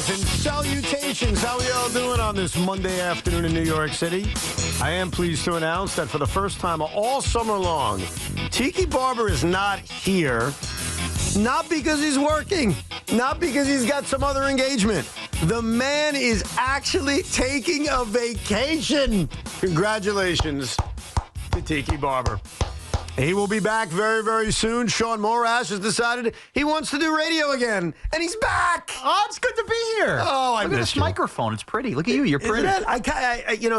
Greetings and salutations. How are you all doing on this Monday afternoon in New York City? I am pleased to announce that for the first time all summer long, Tiki Barber is not here. Not because he's working. Not because he's got some other engagement. The man is actually taking a vacation. Congratulations to Tiki Barber. He will be back very, very soon. Shaun has decided he wants to do radio again, and he's back. Oh, it's good to be here. Oh, I Look at missed this you. microphone. It's pretty. Look at you. You're pretty.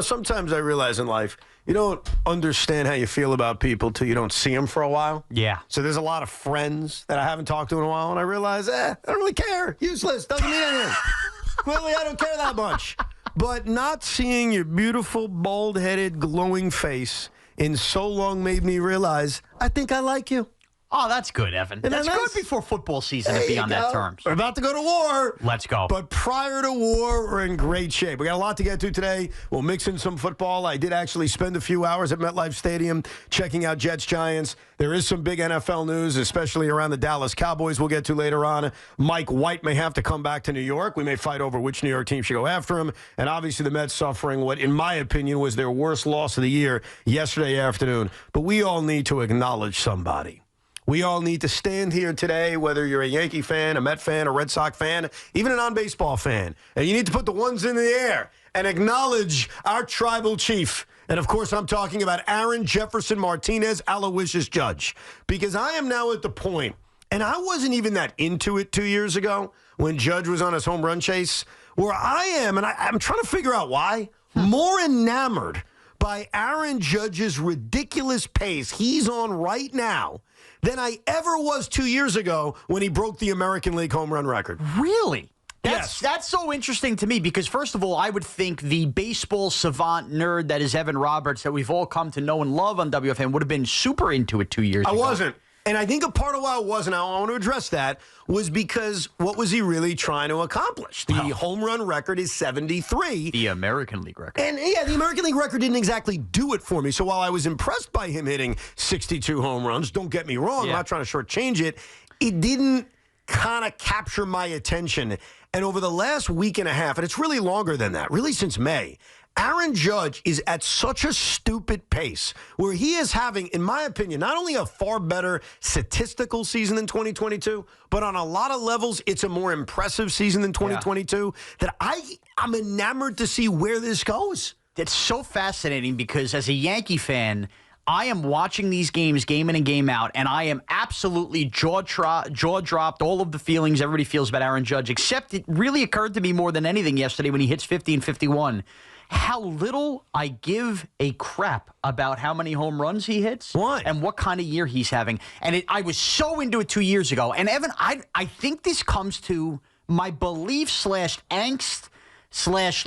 Sometimes I realize in life, you don't understand how you feel about people till you don't see them for a while. Yeah. So there's a lot of friends that I haven't talked to in a while, and I realize, I don't really care. Useless. Doesn't mean anything. Clearly, I don't care that much. But not seeing your beautiful, bald-headed, glowing face in so long made me realize I think I like you. Oh, that's good, Evan. That's good before football season to be on that terms. We're about to go to war. Let's go. But prior to war, we're in great shape. We got a lot to get to today. We'll mix in some football. I did actually spend a few hours at MetLife Stadium checking out Jets-Giants. There is some big NFL news, especially around the Dallas Cowboys we'll get to later on. Mike White may have to come back to New York. We may fight over which New York team should go after him. And obviously the Mets suffering what, in my opinion, was their worst loss of the year yesterday afternoon. But we all need to acknowledge somebody. We all need to stand here today, whether you're a Yankee fan, a Met fan, a Red Sox fan, even a non-baseball fan. And you need to put the ones in the air and acknowledge our tribal chief. And, of course, I'm talking about Aaron Jefferson Martinez, Aloysius Judge. Because I am now at the point, and I wasn't even that into it 2 years ago when Judge was on his home run chase, where I am, and I'm trying to figure out why, more enamored by Aaron Judge's ridiculous pace he's on right now than I ever was 2 years ago when he broke the American League home run record. Really? Yes. That's so interesting to me because, first of all, I would think the baseball savant nerd that is Evan Roberts that we've all come to know and love on WFAN would have been super into it 2 years ago. I wasn't. And I think a part of why I wasn't, I want to address that, was because what was he really trying to accomplish? The home run record is 73. The American League record. And, yeah, the American League record didn't exactly do it for me. So while I was impressed by him hitting 62 home runs, don't get me wrong, I'm not trying to shortchange it, it didn't kind of capture my attention. And over the last week and a half, and it's really longer than that, really since May, Aaron Judge is at such a stupid pace where he is having, in my opinion, not only a far better statistical season than 2022, but on a lot of levels, it's a more impressive season than 2022 that I'm enamored to see where this goes. It's so fascinating because as a Yankee fan, I am watching these games game in and game out, and I am absolutely jaw dropped, all of the feelings everybody feels about Aaron Judge, except it really occurred to me more than anything yesterday when he hits 50 and 51. How little I give a crap about how many home runs he hits. Why? And what kind of year he's having. And I was so into it 2 years ago. And, Evan, I think this comes to my belief / angst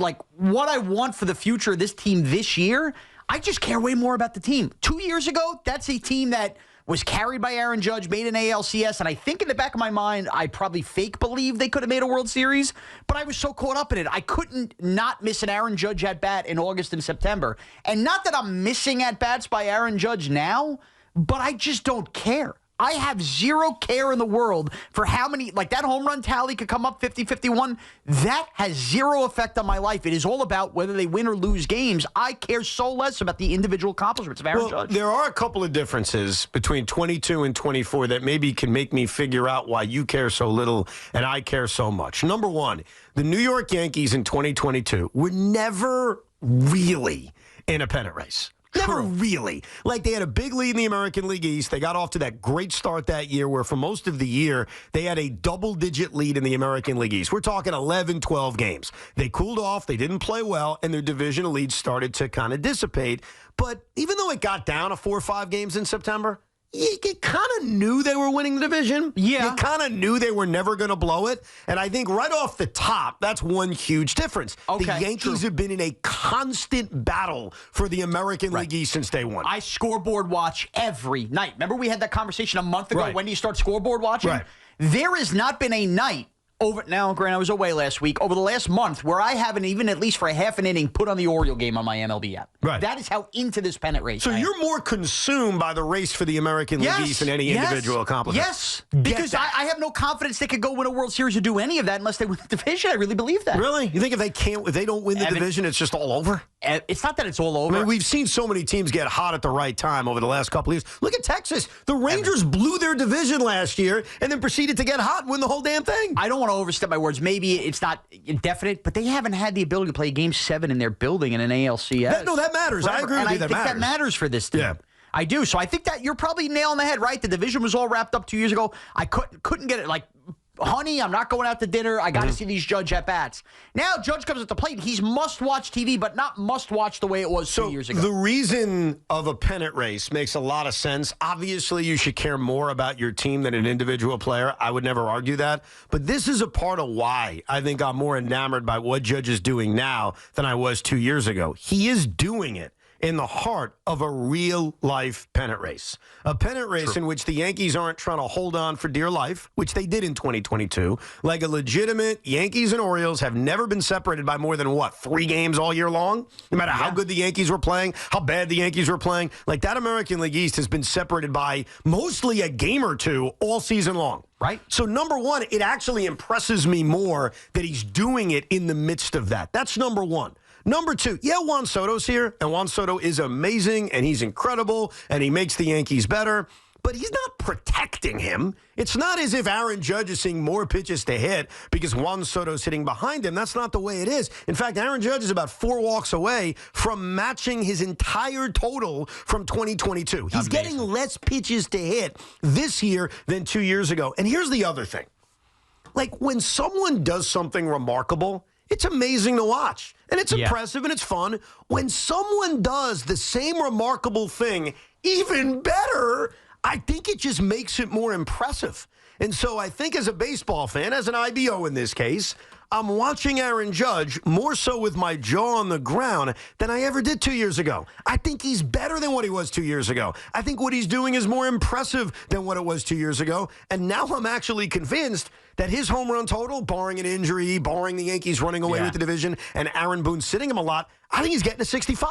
/ like what I want for the future of this team this year. I just care way more about the team. 2 years ago, that's a team that was carried by Aaron Judge, made an ALCS, and I think in the back of my mind, I probably fake believed they could have made a World Series, but I was so caught up in it. I couldn't not miss an Aaron Judge at-bat in August and September. And not that I'm missing at-bats by Aaron Judge now, but I just don't care. I have zero care in the world for how many, like that home run tally could come up 50-51. That has zero effect on my life. It is all about whether they win or lose games. I care so less about the individual accomplishments of Aaron Judge. There are a couple of differences between 22 and 24 that maybe can make me figure out why you care so little and I care so much. Number one, the New York Yankees in 2022 were never really in a pennant race. Never really. Like, they had a big lead in the American League East. They got off to that great start that year where for most of the year, they had a double-digit lead in the American League East. We're talking 11, 12 games. They cooled off. They didn't play well, and their divisional lead started to kind of dissipate. But even though it got down to 4 or 5 games in September, you kind of knew they were winning the division. Yeah. You kind of knew they were never going to blow it. And I think right off the top, that's one huge difference. Okay, the Yankees have been in a constant battle for the American League East since day one. I scoreboard watch every night. Remember we had that conversation a month ago? Right. When do you start scoreboard watching? Right. There has not been a night Now, Grant, I was away last week. Over the last month, where I haven't even at least for a half an inning put on the Oriole game on my MLB app. Right. That is how into this pennant race. So you're more consumed by the race for the American League East than any individual accomplishment. Yes, because I have no confidence they could go win a World Series or do any of that unless they win the division. I really believe that. Really? You think if they don't win the division, it's just all over? It's not that it's all over. I mean, we've seen so many teams get hot at the right time over the last couple of years. Look at Texas. The Rangers blew their division last year and then proceeded to get hot and win the whole damn thing. I don't want to overstep my words. Maybe it's not indefinite, but they haven't had the ability to play Game 7 in their building in an ALCS. That matters. Forever. I agree with you. I think that matters for this team. Yeah. I do. So I think that you're probably nailing the head, right? The division was all wrapped up 2 years ago. I couldn't get it. Like, honey, I'm not going out to dinner. I got to see these Judge at-bats. Now Judge comes at the plate. He's must-watch TV, but not must-watch the way it was 2 years ago. The reason of a pennant race makes a lot of sense. Obviously, you should care more about your team than an individual player. I would never argue that. But this is a part of why I think I'm more enamored by what Judge is doing now than I was 2 years ago. He is doing it in the heart of a real-life pennant race. A pennant race in which the Yankees aren't trying to hold on for dear life, which they did in 2022. Like a legitimate Yankees and Orioles have never been separated by more than, 3 games all year long? No matter how good the Yankees were playing, how bad the Yankees were playing. Like that American League East has been separated by mostly a game or two all season long. Right. So, number one, it actually impresses me more that he's doing it in the midst of that. That's number one. Number two, Juan Soto's here, and Juan Soto is amazing, and he's incredible, and he makes the Yankees better, but he's not protecting him. It's not as if Aaron Judge is seeing more pitches to hit because Juan Soto's hitting behind him. That's not the way it is. In fact, Aaron Judge is about 4 walks away from matching his entire total from 2022. He's getting less pitches to hit this year than 2 years ago. And here's the other thing. Like, when someone does something remarkable, it's amazing to watch, and it's impressive, and it's fun. When someone does the same remarkable thing even better, I think it just makes it more impressive. And so I think as a baseball fan, as an IBO in this case, I'm watching Aaron Judge more so with my jaw on the ground than I ever did 2 years ago. I think he's better than what he was 2 years ago. I think what he's doing is more impressive than what it was 2 years ago. And now I'm actually convinced that his home run total, barring an injury, barring the Yankees running away with the division, and Aaron Boone sitting him a lot, I think he's getting to 65.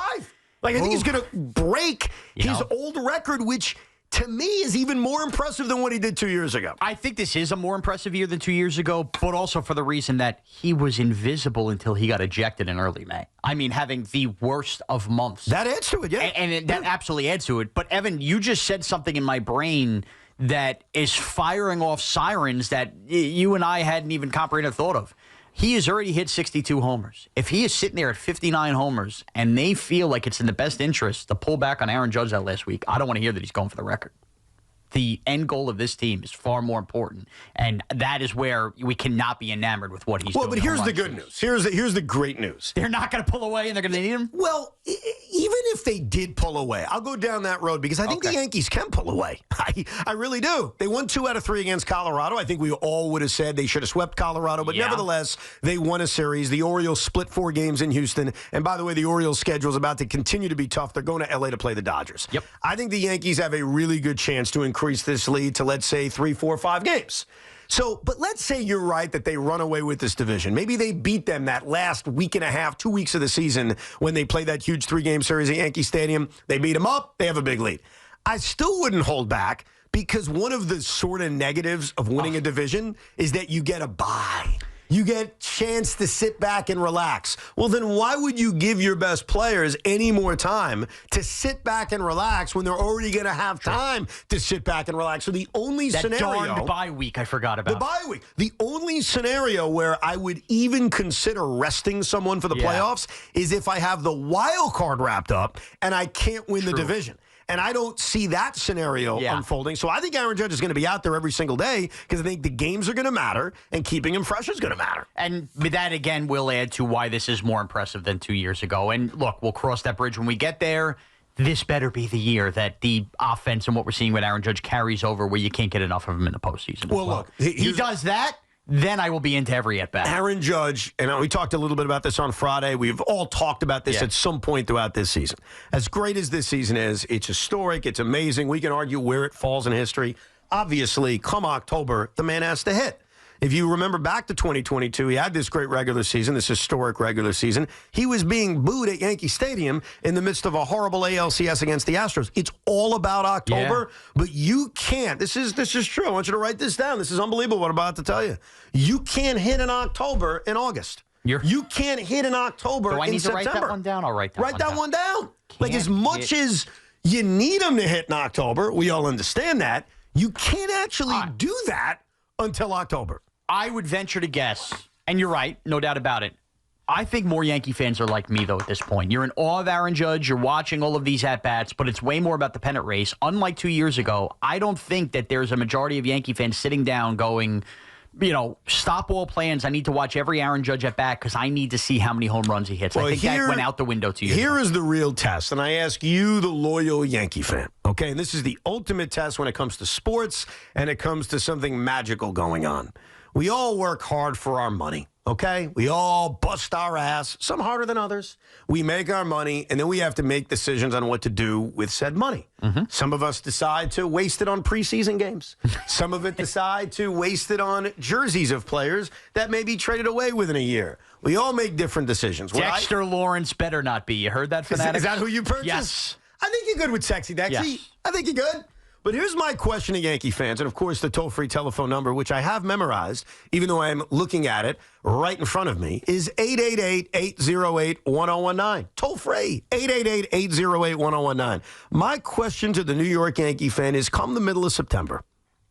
Like, I think he's going to break his old record, which to me is even more impressive than what he did 2 years ago. I think this is a more impressive year than 2 years ago, but also for the reason that he was invisible until he got ejected in early May. I mean, having the worst of months. That adds to it, yeah. And that absolutely adds to it. But, Evan, you just said something in my brain that is firing off sirens that you and I hadn't even comprehended thought of. He has already hit 62 homers. If he is sitting there at 59 homers and they feel like it's in the best interest to pull back on Aaron Judge that last week, I don't want to hear that he's going for the record. The end goal of this team is far more important, and that is where we cannot be enamored with what he's doing. Well, but here's the good news. Here's the great news. They're not going to pull away, and they're going to need him? Well, even if they did pull away, I'll go down that road because I think the Yankees can pull away. I really do. They won 2 out of 3 against Colorado. I think we all would have said they should have swept Colorado, but nevertheless, they won a series. The Orioles split 4 games in Houston, and by the way, the Orioles' schedule is about to continue to be tough. They're going to L.A. to play the Dodgers. Yep. I think the Yankees have a really good chance to increase this lead to, let's say, 3, 4, 5 games. So, but let's say you're right that they run away with this division. Maybe they beat them that last week and a half, 2 weeks of the season when they play that huge 3-game series at Yankee Stadium. They beat them up. They have a big lead. I still wouldn't hold back because one of the sort of negatives of winning a division is that you get a bye. You get a chance to sit back and relax. Well, then why would you give your best players any more time to sit back and relax when they're already going to have time to sit back and relax? So the only scenario... That darned bye week I forgot about. The bye week. The only scenario where I would even consider resting someone for the playoffs is if I have the wild card wrapped up and I can't win the division. And I don't see that scenario unfolding. So I think Aaron Judge is going to be out there every single day because I think the games are going to matter and keeping him fresh is going to matter. And that, again, will add to why this is more impressive than 2 years ago. And look, we'll cross that bridge when we get there. This better be the year that the offense and what we're seeing with Aaron Judge carries over where you can't get enough of him in the postseason. Well, look. He does that. Then I will be into every at-bat. Aaron Judge, and we talked a little bit about this on Friday. We've all talked about this at some point throughout this season. As great as this season is, it's historic, it's amazing. We can argue where it falls in history. Obviously, come October, the man has to hit. If you remember back to 2022, he had this great regular season, this historic regular season. He was being booed at Yankee Stadium in the midst of a horrible ALCS against the Astros. It's all about October, but you can't. This is true. I want you to write this down. This is unbelievable what I'm about to tell you. You can't hit in October in August. You can't hit in October in September. Do I need to write that one down? I'll write that one down. Like, as much as you need him to hit in October, we all understand that, you can't actually do that until October. I would venture to guess, and you're right, no doubt about it. I think more Yankee fans are like me, though, at this point. You're in awe of Aaron Judge. You're watching all of these at-bats, but it's way more about the pennant race. Unlike 2 years ago, I don't think that there's a majority of Yankee fans sitting down going, stop all plans. I need to watch every Aaron Judge at-bat because I need to see how many home runs he hits. I think that went out the window 2 years ago. Here is the real test, and I ask you, the loyal Yankee fan, okay? And this is the ultimate test when it comes to sports and it comes to something magical going on. We all work hard for our money, okay? We all bust our ass, some harder than others. We make our money, and then we have to make decisions on what to do with said money. Some of us decide to waste it on preseason games. Some of it decide to waste it on jerseys of players that may be traded away within a year. We all make different decisions. Dexter Lawrence better not be. You heard that, Fanatic? Is that who you purchased? Yes. I think you're good with Sexy Dexy. Yes. I think you're good. But here's my question to Yankee fans, and of course the toll-free telephone number, which I have memorized, even though I'm looking at it right in front of me, is 888-808-1019. Toll-free, 888-808-1019. My question to the New York Yankee fan is, come the middle of September,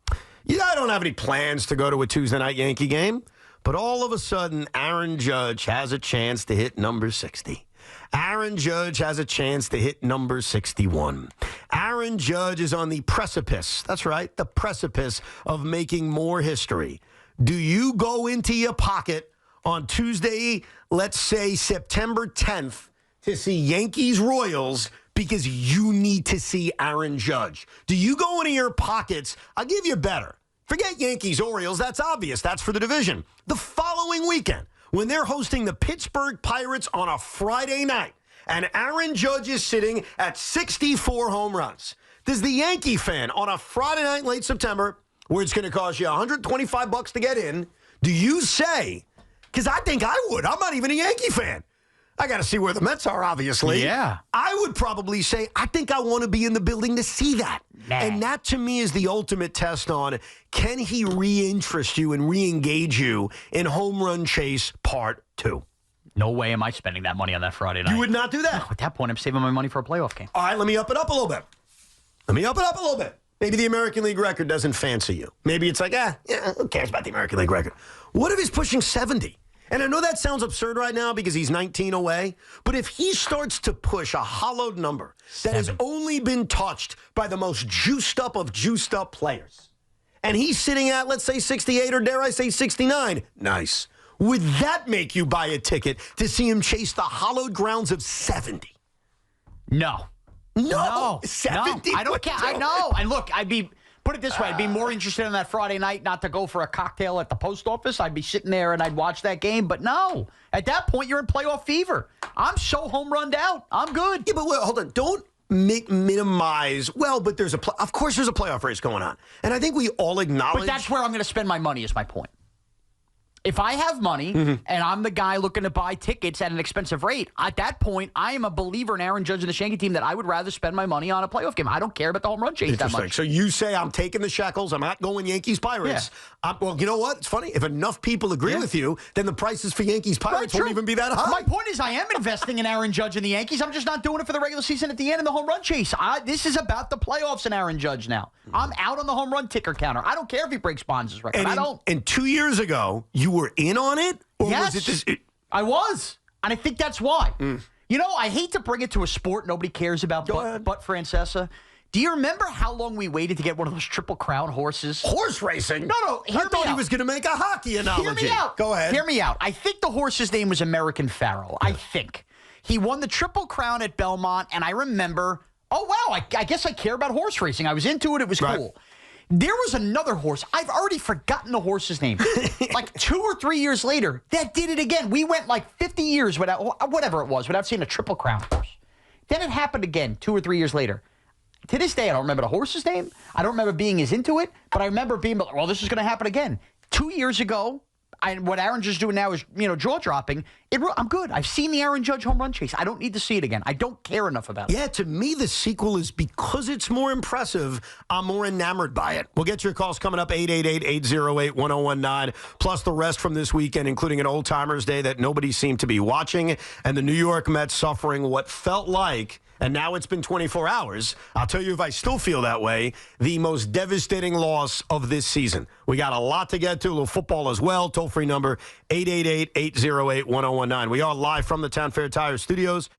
I don't have any plans to go to a Tuesday night Yankee game, but all of a sudden Aaron Judge has a chance to hit number 60. Aaron Judge has a chance to hit number 61. Aaron Judge is on the precipice, that's right, the precipice of making more history. Do you go into your pocket on Tuesday, let's say September 10th, to see Yankees-Royals because you need to see Aaron Judge? Do you go into your pockets? I'll give you better. Forget Yankees-Orioles, that's obvious. That's for the division. The following weekend, when they're hosting the Pittsburgh Pirates on a Friday night, and Aaron Judge is sitting at 64 home runs. Does the Yankee fan on a Friday night late September, where it's going to cost you $125 to get in, do you say, because I think I would, I'm not even a Yankee fan. I got to see where the Mets are, obviously. Yeah. I would probably say, I think I want to be in the building to see that. Nah. And that, to me, is the ultimate test on, can he re-interest you and re-engage you in Home Run Chase Part 2? No way am I spending that money on that Friday night. You would not do that? No, at that point, I'm saving my money for a playoff game. All right, let me up it up a little bit. Maybe the American League record doesn't fancy you. Maybe it's like, who cares about the American League record? What if he's pushing 70? And I know that sounds absurd right now because he's 19 away, but if he starts to push a hollowed number that has only been touched by the most juiced up of juiced up players, and he's sitting at, let's say, 68 or dare I say 69, nice. Would that make you buy a ticket to see him chase the hollowed grounds of 70? No. 70? I don't care. I know. And look, put it this way, I'd be more interested in that Friday night not to go for a cocktail at the post office. I'd be sitting there and I'd watch that game. But no, at that point, you're in playoff fever. I'm so home runned out. I'm good. Yeah, but wait, hold on. Don't minimize. Well, but of course there's a playoff race going on. And I think we all acknowledge. But that's where I'm going to spend my money is my point. If I have money and I'm the guy looking to buy tickets at an expensive rate, at that point, I am a believer in Aaron Judge and the Yankee team that I would rather spend my money on a playoff game. I don't care about the home run chase that much. So you say I'm taking the shekels. I'm not going Yankees-Pirates. Yeah. Well, you know what? It's funny. If enough people agree with you, then the prices for Yankees-Pirates won't even be that high. My point is I am investing in Aaron Judge and the Yankees. I'm just not doing it for the regular season at the end and the home run chase. This is about the playoffs and Aaron Judge now. I'm out on the home run ticker counter. I don't care if he breaks Bonds' record. I don't. And 2 years ago, you were in on it? Or yes, was it I was. And I think that's why. You know, I hate to bring it to a sport nobody cares about but Francesa. Do you remember how long we waited to get one of those Triple Crown horses? Horse racing? No. I thought he was going to make a hockey analogy. Hear me out. Go ahead. Hear me out. I think the horse's name was American Pharoah. I think. He won the Triple Crown at Belmont, and I remember, oh, wow, I guess I care about horse racing. I was into it. It was cool. There was another horse. I've already forgotten the horse's name. Like 2 or 3 years later, that did it again. We went like 50 years without, whatever it was, without seeing a Triple Crown horse. Then it happened again 2 or 3 years later. To this day, I don't remember the horse's name. I don't remember being as into it, but I remember being like, well, this is going to happen again. 2 years ago, what Aaron Judge is doing now is, jaw-dropping. I'm good. I've seen the Aaron Judge home run chase. I don't need to see it again. I don't care enough about it. Yeah, to me, the sequel is because it's more impressive, I'm more enamored by it. We'll get your calls coming up, 888-808-1019, plus the rest from this weekend, including an old-timers day that nobody seemed to be watching, and the New York Mets suffering what felt like, and now it's been 24 hours, I'll tell you if I still feel that way, the most devastating loss of this season. We got a lot to get to, a little football as well. Toll-free number, 888-808-1019. We are live from the Town Fair Tire Studios.